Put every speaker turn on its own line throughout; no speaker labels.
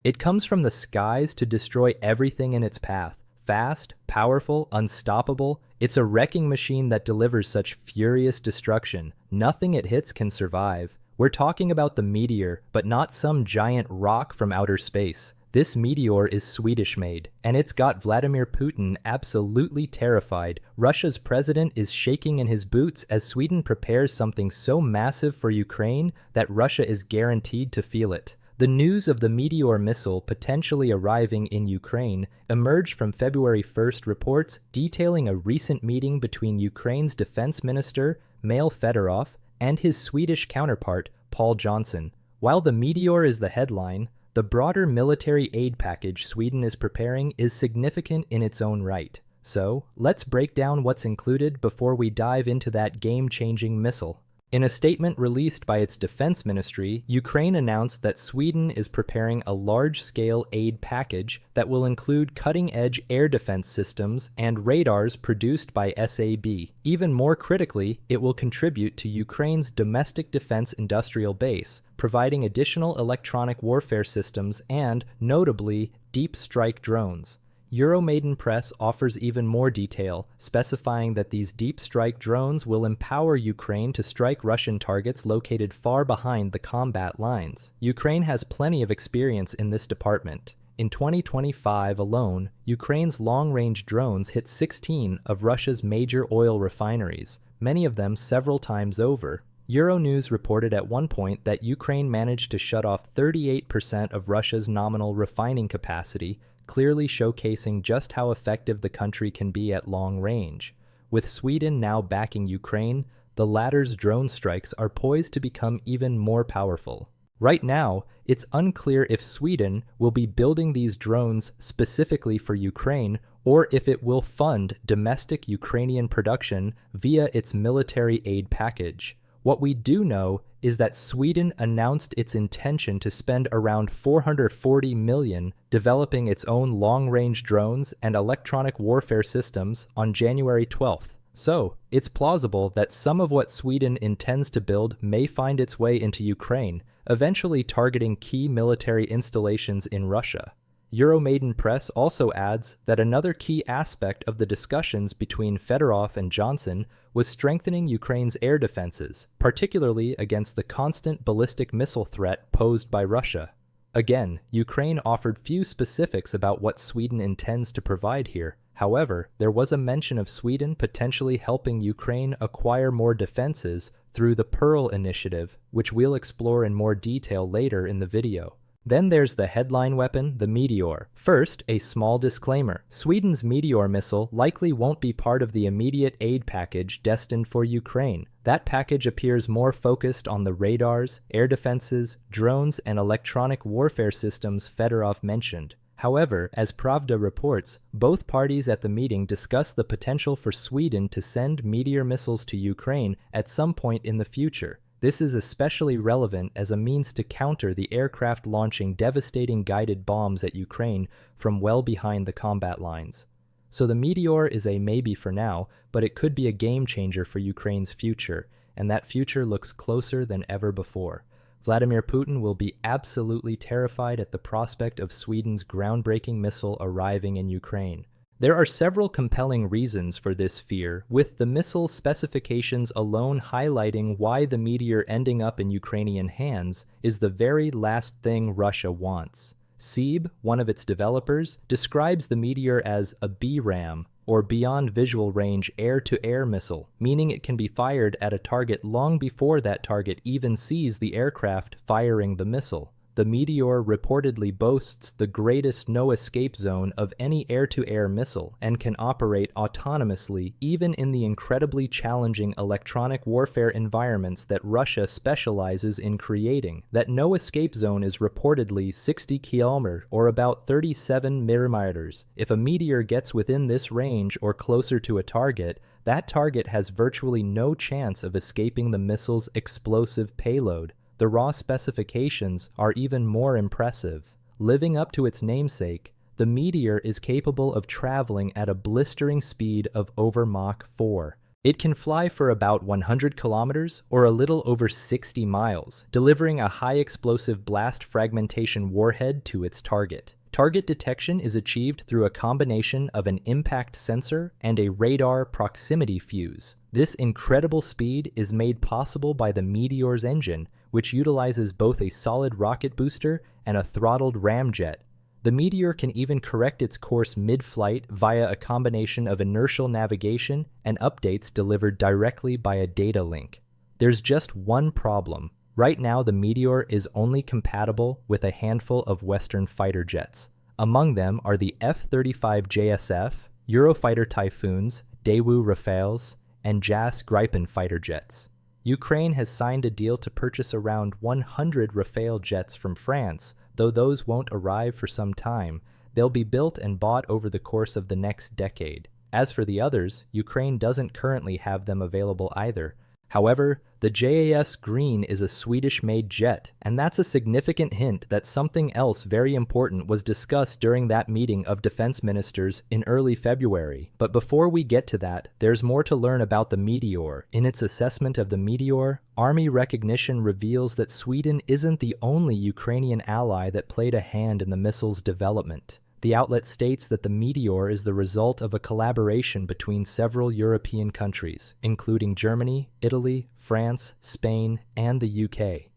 It comes from the skies to destroy everything in its path. Fast, powerful, unstoppable, it's a wrecking machine that delivers such furious destruction. Nothing it hits can survive. We're talking about the Meteor, but not some giant rock from outer space. This Meteor is Swedish-made, and it's got Vladimir Putin absolutely terrified. Russia's president is shaking in his boots as Sweden prepares something so massive for Ukraine that Russia is guaranteed to feel it. The news of the Meteor missile potentially arriving in Ukraine emerged from February 1st reports detailing a recent meeting between Ukraine's defense minister, Mail Fedorov, and his Swedish counterpart, Paul Johnson. While the Meteor is the headline, the broader military aid package Sweden is preparing is significant in its own right. So, let's break down what's included before we dive into that game-changing missile. In a statement released by its defense ministry, Ukraine announced that Sweden is preparing a large-scale aid package that will include cutting-edge air defense systems and radars produced by SAB. Even more critically, it will contribute to Ukraine's domestic defense industrial base, providing additional electronic warfare systems and, notably, deep strike drones. Euromaidan Press offers even more detail, specifying that these deep strike drones will empower Ukraine to strike Russian targets located far behind the combat lines. Ukraine has plenty of experience in this department. In 2025 alone, Ukraine's long-range drones hit 16 of Russia's major oil refineries, many of them several times over. Euronews reported at one point that Ukraine managed to shut off 38% of Russia's nominal refining capacity, clearly showcasing just how effective the country can be at long range. With Sweden now backing Ukraine, the latter's drone strikes are poised to become even more powerful. Right now, it's unclear if Sweden will be building these drones specifically for Ukraine or if it will fund domestic Ukrainian production via its military aid package. What we do know is that Sweden announced its intention to spend around $440 million developing its own long-range drones and electronic warfare systems on January 12th. So, it's plausible that some of what Sweden intends to build may find its way into Ukraine, eventually targeting key military installations in Russia. Euromaidan Press also adds that another key aspect of the discussions between Fedorov and Johnson was strengthening Ukraine's air defenses, particularly against the constant ballistic missile threat posed by Russia. Again, Ukraine offered few specifics about what Sweden intends to provide here. However, there was a mention of Sweden potentially helping Ukraine acquire more defenses through the Pearl initiative, which we'll explore in more detail later in the video. Then there's the headline weapon, the Meteor. First, a small disclaimer. Sweden's Meteor missile likely won't be part of the immediate aid package destined for Ukraine. That package appears more focused on the radars, air defenses, drones, and electronic warfare systems Fedorov mentioned. However, as Pravda reports, both parties at the meeting discussed the potential for Sweden to send Meteor missiles to Ukraine at some point in the future. This is especially relevant as a means to counter the aircraft launching devastating guided bombs at Ukraine from well behind the combat lines. So the Meteor is a maybe for now, but it could be a game changer for Ukraine's future, and that future looks closer than ever before. Vladimir Putin will be absolutely terrified at the prospect of Sweden's groundbreaking missile arriving in Ukraine. There are several compelling reasons for this fear, with the missile specifications alone highlighting why the Meteor ending up in Ukrainian hands is the very last thing Russia wants. SEB, one of its developers, describes the Meteor as a BRAM, or Beyond Visual Range Air-to-Air Missile, meaning it can be fired at a target long before that target even sees the aircraft firing the missile. The Meteor reportedly boasts the greatest no-escape zone of any air-to-air missile and can operate autonomously even in the incredibly challenging electronic warfare environments that Russia specializes in creating. That no-escape zone is reportedly 60 km or about 37 millimeters. If a Meteor gets within this range or closer to a target, that target has virtually no chance of escaping the missile's explosive payload. The raw specifications are even more impressive. Living up to its namesake, the Meteor is capable of traveling at a blistering speed of over Mach 4. It can fly for about 100 kilometers or a little over 60 miles, delivering a high explosive blast fragmentation warhead to its target. Target detection is achieved through a combination of an impact sensor and a radar proximity fuse. This incredible speed is made possible by the Meteor's engine, which utilizes both a solid rocket booster and a throttled ramjet. The Meteor can even correct its course mid-flight via a combination of inertial navigation and updates delivered directly by a data link. There's just one problem. Right now, the Meteor is only compatible with a handful of Western fighter jets. Among them are the F-35 JSF, Eurofighter Typhoons, Daewoo Rafales, and JAS Gripen fighter jets. Ukraine has signed a deal to purchase around 100 Rafale jets from France, though those won't arrive for some time. They'll be built and bought over the course of the next decade. As for the others, Ukraine doesn't currently have them available either. However, the JAS Green is a Swedish-made jet, and that's a significant hint that something else very important was discussed during that meeting of defense ministers in early February. But before we get to that, there's more to learn about the Meteor. In its assessment of the Meteor, Army recognition reveals that Sweden isn't the only Ukrainian ally that played a hand in the missile's development. The outlet states that the Meteor is the result of a collaboration between several European countries, including Germany, Italy, France, Spain, and the UK.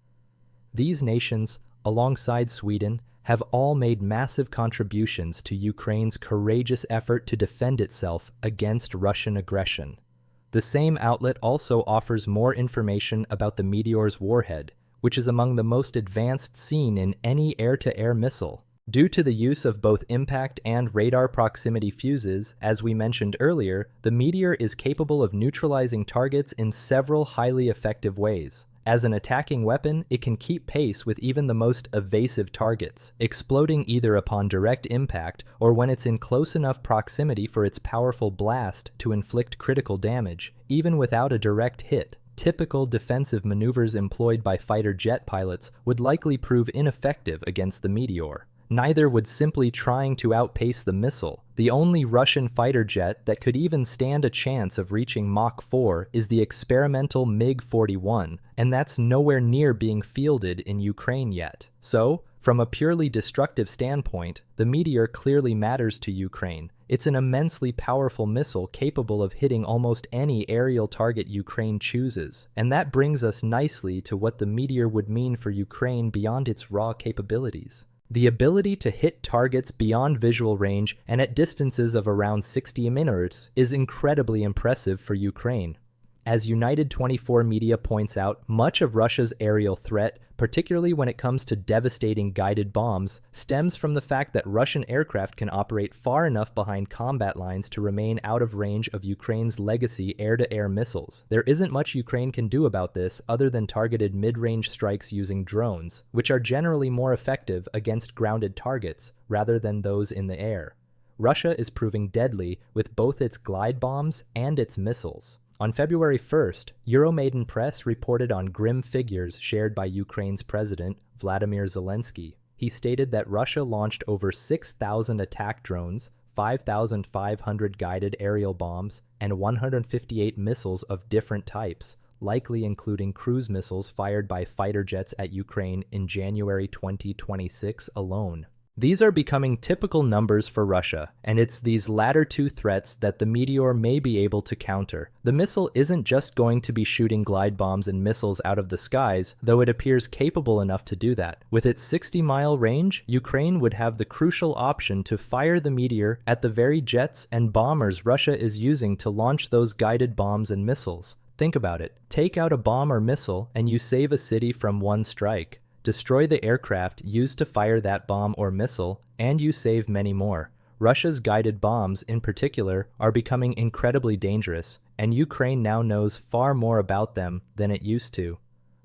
These nations, alongside Sweden, have all made massive contributions to Ukraine's courageous effort to defend itself against Russian aggression. The same outlet also offers more information about the Meteor's warhead, which is among the most advanced seen in any air-to-air missile. Due to the use of both impact and radar proximity fuses, as we mentioned earlier, the Meteor is capable of neutralizing targets in several highly effective ways. As an attacking weapon, it can keep pace with even the most evasive targets, exploding either upon direct impact or when it's in close enough proximity for its powerful blast to inflict critical damage, even without a direct hit. Typical defensive maneuvers employed by fighter jet pilots would likely prove ineffective against the Meteor. Neither would simply trying to outpace the missile. The only Russian fighter jet that could even stand a chance of reaching Mach 4 is the experimental MiG-41, and that's nowhere near being fielded in Ukraine yet. So, from a purely destructive standpoint, the Meteor clearly matters to Ukraine. It's an immensely powerful missile capable of hitting almost any aerial target Ukraine chooses. And that brings us nicely to what the Meteor would mean for Ukraine beyond its raw capabilities. The ability to hit targets beyond visual range and at distances of around 60 minutes is incredibly impressive for Ukraine. As United 24 Media points out, much of Russia's aerial threat, particularly when it comes to devastating guided bombs, stems from the fact that Russian aircraft can operate far enough behind combat lines to remain out of range of Ukraine's legacy air-to-air missiles. There isn't much Ukraine can do about this other than targeted mid-range strikes using drones, which are generally more effective against grounded targets rather than those in the air. Russia is proving deadly with both its glide bombs and its missiles. On February 1st, Euromaidan Press reported on grim figures shared by Ukraine's president, Vladimir Zelensky. He stated that Russia launched over 6,000 attack drones, 5,500 guided aerial bombs, and 158 missiles of different types, likely including cruise missiles fired by fighter jets at Ukraine in January 2026 alone. These are becoming typical numbers for Russia, and it's these latter two threats that the Meteor may be able to counter. The missile isn't just going to be shooting glide bombs and missiles out of the skies, though it appears capable enough to do that. With its 60-mile range, Ukraine would have the crucial option to fire the Meteor at the very jets and bombers Russia is using to launch those guided bombs and missiles. Think about it. Take out a bomb or missile, and you save a city from one strike. Destroy the aircraft used to fire that bomb or missile, and you save many more. Russia's guided bombs, in particular, are becoming incredibly dangerous, and Ukraine now knows far more about them than it used to.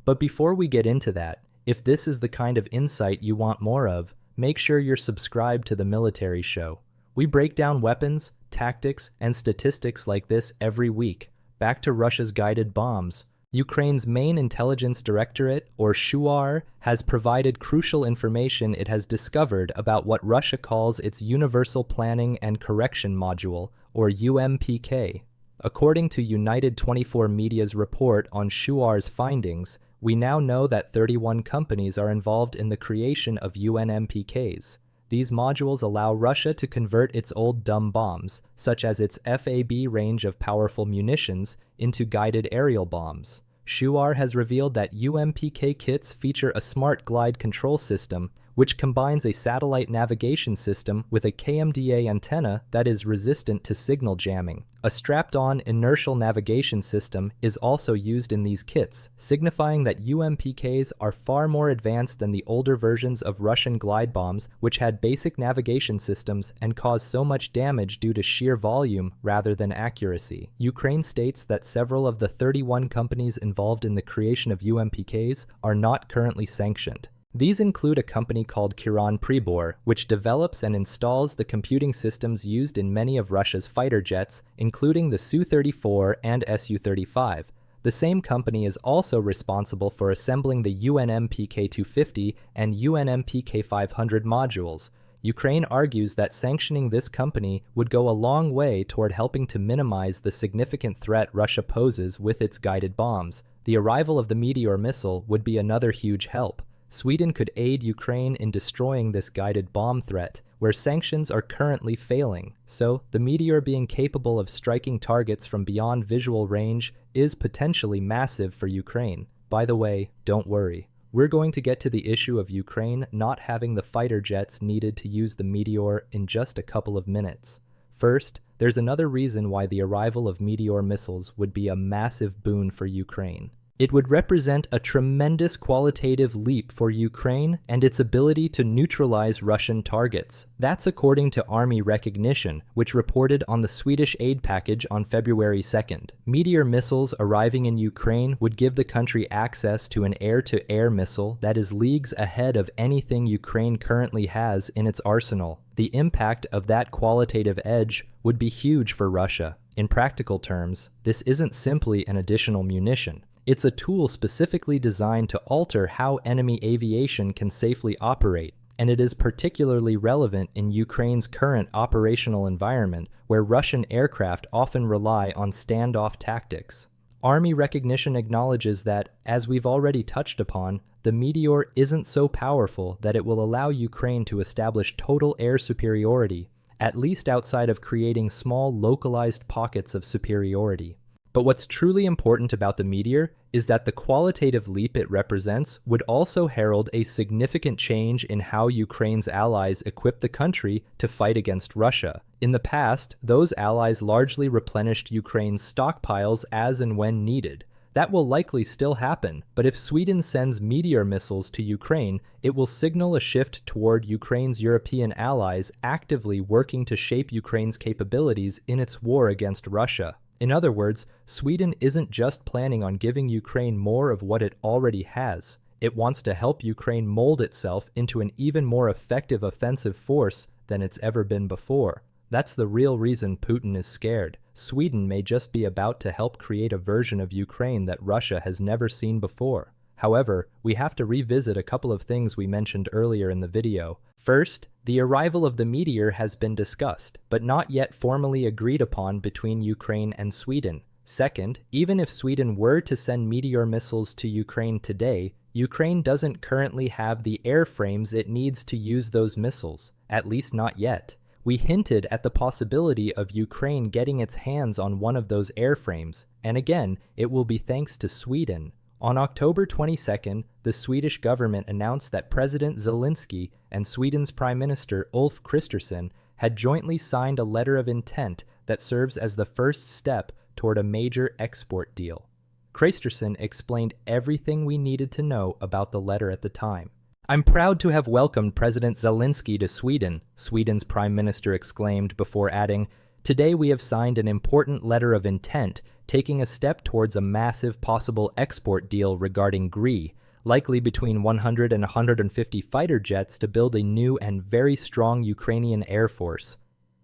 But before we get into that, if this is the kind of insight you want more of, make sure you're subscribed to the Military Show. We break down weapons, tactics, and statistics like this every week. Back to Russia's guided bombs. Ukraine's main intelligence directorate, or SHUAR, has provided crucial information it has discovered about what Russia calls its Universal Planning and Correction Module, or UMPK. According to United 24 Media's report on Shuar's findings, we now know that 31 companies are involved in the creation of UNMPKs. These modules allow Russia to convert its old dumb bombs, such as its FAB range of powerful munitions, into guided aerial bombs. Shuar has revealed that UMPK kits feature a smart glide control system, which combines a satellite navigation system with a KMDA antenna that is resistant to signal jamming. A strapped-on inertial navigation system is also used in these kits, signifying that UMPKs are far more advanced than the older versions of Russian glide bombs, which had basic navigation systems and caused so much damage due to sheer volume rather than accuracy. Ukraine states that several of the 31 companies involved in the creation of UMPKs are not currently sanctioned. These include a company called Kiran Pribor, which develops and installs the computing systems used in many of Russia's fighter jets, including the Su-34 and Su-35. The same company is also responsible for assembling the UNMPK-250 and UNMPK-500 modules. Ukraine argues that sanctioning this company would go a long way toward helping to minimize the significant threat Russia poses with its guided bombs. The arrival of the Meteor missile would be another huge help. Sweden could aid Ukraine in destroying this guided bomb threat, where sanctions are currently failing. So, the Meteor being capable of striking targets from beyond visual range is potentially massive for Ukraine. By the way, don't worry. We're going to get to the issue of Ukraine not having the fighter jets needed to use the Meteor in just a couple of minutes. First, there's another reason why the arrival of Meteor missiles would be a massive boon for Ukraine. It would represent a tremendous qualitative leap for Ukraine and its ability to neutralize Russian targets. That's according to Army Recognition, which reported on the Swedish aid package on February 2nd. Meteor missiles arriving in Ukraine would give the country access to an air-to-air missile that is leagues ahead of anything Ukraine currently has in its arsenal. The impact of that qualitative edge would be huge for Russia. In practical terms, this isn't simply an additional munition. It's a tool specifically designed to alter how enemy aviation can safely operate, and it is particularly relevant in Ukraine's current operational environment, where Russian aircraft often rely on standoff tactics. Army Recognition acknowledges that, as we've already touched upon, the Meteor isn't so powerful that it will allow Ukraine to establish total air superiority, at least outside of creating small localized pockets of superiority. But what's truly important about the Meteor is that the qualitative leap it represents would also herald a significant change in how Ukraine's allies equip the country to fight against Russia. In the past, those allies largely replenished Ukraine's stockpiles as and when needed. That will likely still happen, but if Sweden sends Meteor missiles to Ukraine, it will signal a shift toward Ukraine's European allies actively working to shape Ukraine's capabilities in its war against Russia. In other words, Sweden isn't just planning on giving Ukraine more of what it already has. It wants to help Ukraine mold itself into an even more effective offensive force than it's ever been before. That's the real reason Putin is scared. Sweden may just be about to help create a version of Ukraine that Russia has never seen before. However, we have to revisit a couple of things we mentioned earlier in the video. First, the arrival of the Meteor has been discussed, but not yet formally agreed upon between Ukraine and Sweden. Second, even if Sweden were to send Meteor missiles to Ukraine today, Ukraine doesn't currently have the airframes it needs to use those missiles, at least not yet. We hinted at the possibility of Ukraine getting its hands on one of those airframes, and again, it will be thanks to Sweden. On October 22nd, the Swedish government announced that President Zelensky and Sweden's Prime Minister Ulf Kristersson had jointly signed a letter of intent that serves as the first step toward a major export deal. Kristersson explained everything we needed to know about the letter at the time. "I'm proud to have welcomed President Zelensky to Sweden," Sweden's Prime Minister exclaimed before adding, "Today we have signed an important letter of intent, taking a step towards a massive possible export deal regarding GRE, likely between 100 and 150 fighter jets to build a new and very strong Ukrainian air force."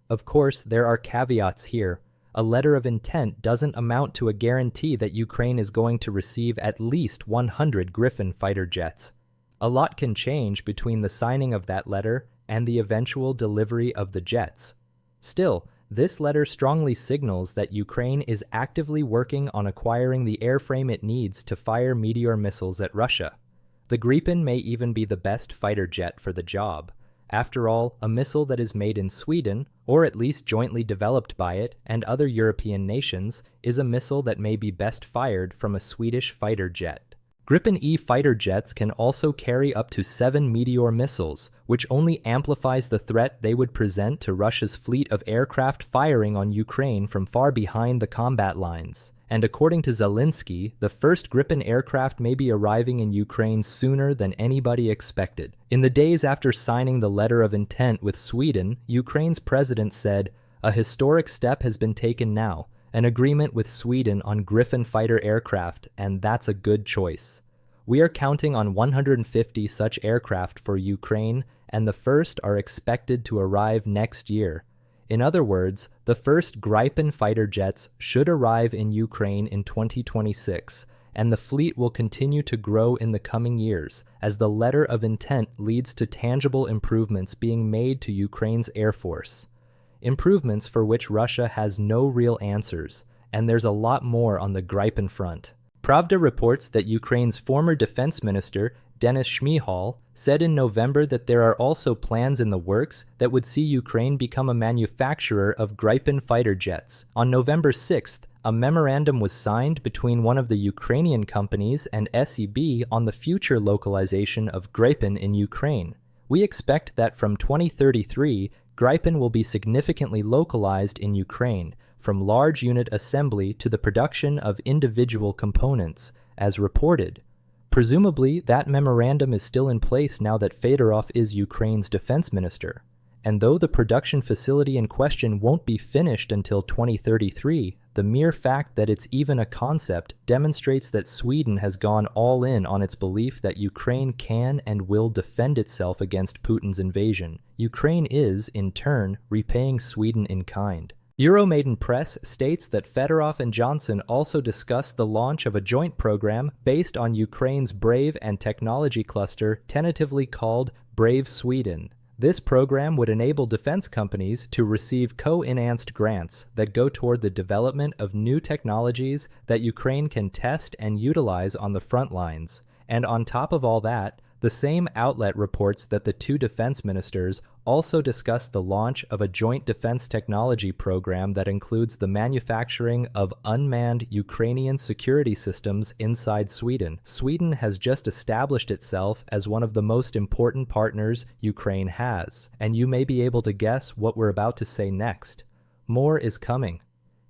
Of course, there are caveats here. A letter of intent doesn't amount to a guarantee that Ukraine is going to receive at least 100 Griffin fighter jets. A lot can change between the signing of that letter and the eventual delivery of the jets. Still, This letter strongly signals that Ukraine is actively working on acquiring the airframe it needs to fire Meteor missiles at Russia. The Gripen may even be the best fighter jet for the job. After all, a missile that is made in Sweden, or at least jointly developed by it and other European nations, is a missile that may be best fired from a Swedish fighter jet. Gripen E fighter jets can also carry up to 7 Meteor missiles, which only amplifies the threat they would present to Russia's fleet of aircraft firing on Ukraine from far behind the combat lines. And according to Zelensky, the first Gripen aircraft may be arriving in Ukraine sooner than anybody expected. In the days after signing the letter of intent with Sweden, Ukraine's president said, "A historic step has been taken now, an agreement with Sweden on Gripen fighter aircraft, and that's a good choice. We are counting on 150 such aircraft for Ukraine, and the first are expected to arrive next year." In other words, the first Gripen fighter jets should arrive in Ukraine in 2026, and the fleet will continue to grow in the coming years as the letter of intent leads to tangible improvements being made to Ukraine's air force. Improvements for which Russia has no real answers, and there's a lot more on the Gripen front. Pravda reports that Ukraine's former defense minister, Denis Shmyhal, said in November that there are also plans in the works that would see Ukraine become a manufacturer of Gripen fighter jets. On November 6th, a memorandum was signed between one of the Ukrainian companies and SEB on the future localization of Gripen in Ukraine. We expect that from 2033, Gripen will be significantly localized in Ukraine, from large unit assembly to the production of individual components, as reported. Presumably, that memorandum is still in place now that Fedorov is Ukraine's defense minister. And though the production facility in question won't be finished until 2033, the mere fact that it's even a concept demonstrates that Sweden has gone all in on its belief that Ukraine can and will defend itself against Putin's invasion. Ukraine is, in turn, repaying Sweden in kind. Euromaidan Press states that Fedorov and Johnson also discussed the launch of a joint program based on Ukraine's Brave and Technology Cluster, tentatively called Brave Sweden. This program would enable defense companies to receive co-financed grants that go toward the development of new technologies that Ukraine can test and utilize on the front lines. And on top of all that, the same outlet reports that the two defense ministers also discussed the launch of a joint defense technology program that includes the manufacturing of unmanned Ukrainian security systems inside Sweden. Sweden has just established itself as one of the most important partners Ukraine has, and you may be able to guess what we're about to say next. More is coming.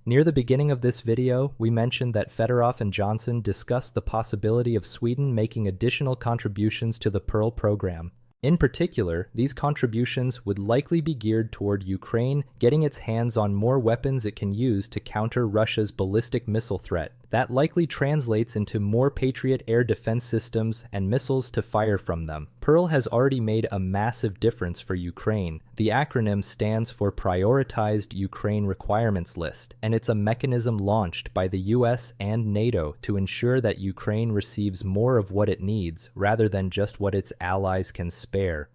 Near the beginning of this video, we mentioned that Fedorov and Johnson discussed the possibility of Sweden making additional contributions to the Pearl program. In particular, these contributions would likely be geared toward Ukraine getting its hands on more weapons it can use to counter Russia's ballistic missile threat. That likely translates into more Patriot air defense systems and missiles to fire from them. Pearl has already made a massive difference for Ukraine. The acronym stands for Prioritized Ukraine Requirements List, and it's a mechanism launched by the US and NATO to ensure that Ukraine receives more of what it needs rather than just what its allies can spare.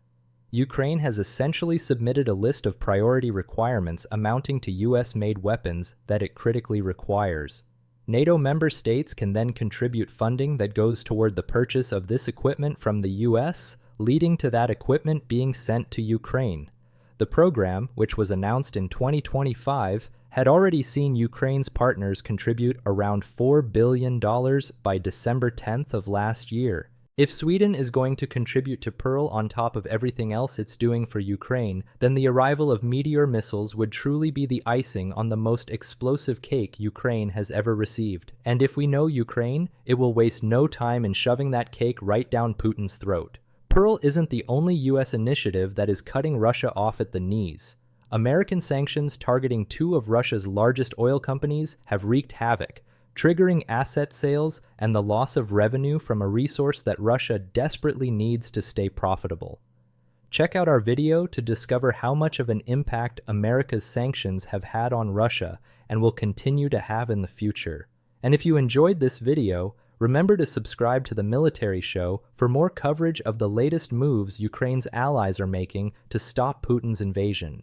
Ukraine has essentially submitted a list of priority requirements amounting to US-made weapons that it critically requires. NATO member states can then contribute funding that goes toward the purchase of this equipment from the US, leading to that equipment being sent to Ukraine. The program, which was announced in 2025, had already seen Ukraine's partners contribute around $4 billion by December 10th of last year. If Sweden is going to contribute to Pearl on top of everything else it's doing for Ukraine, then the arrival of Meteor missiles would truly be the icing on the most explosive cake Ukraine has ever received. And if we know Ukraine, it will waste no time in shoving that cake right down Putin's throat. Pearl isn't the only US initiative that is cutting Russia off at the knees. American sanctions targeting two of Russia's largest oil companies have wreaked havoc, triggering asset sales and the loss of revenue from a resource that Russia desperately needs to stay profitable. Check out our video to discover how much of an impact America's sanctions have had on Russia and will continue to have in the future. And if you enjoyed this video, remember to subscribe to the Military Show for more coverage of the latest moves Ukraine's allies are making to stop Putin's invasion.